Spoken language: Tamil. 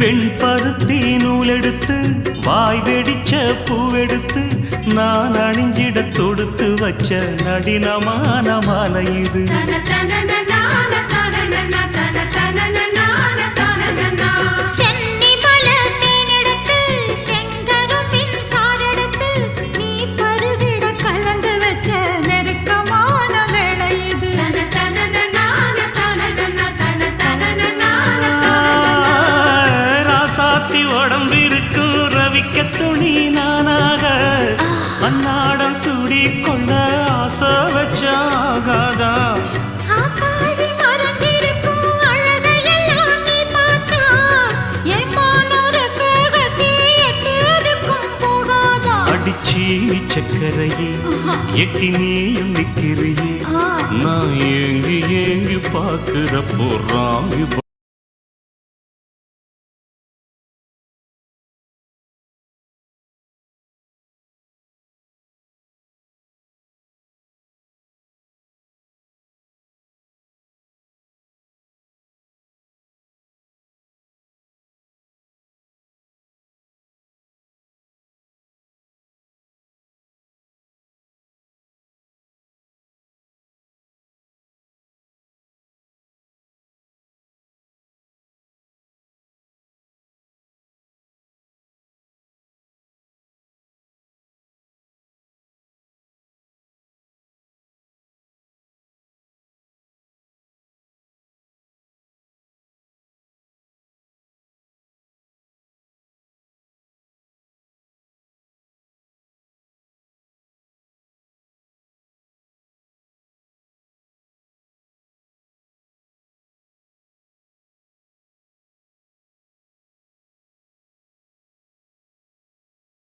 வெண்பருத்தி நூலெடுத்து வாய் வெடிச்ச பூவெடுத்து நான் அணிஞ்சிட தொடுத்து வச்ச நடினமான மாலை இது. உடம்பிருக்கும் ரவிக்க துணி நானாக அன்னாடம் சூடி கொண்ட ஆசை வச்சாகாதா. அடிச்சீனி சக்கரையே எட்டி நீயும் நிக்கிறியே நான் ஏங்கி ஏங்கி பார்க்கிறப்போ ராமி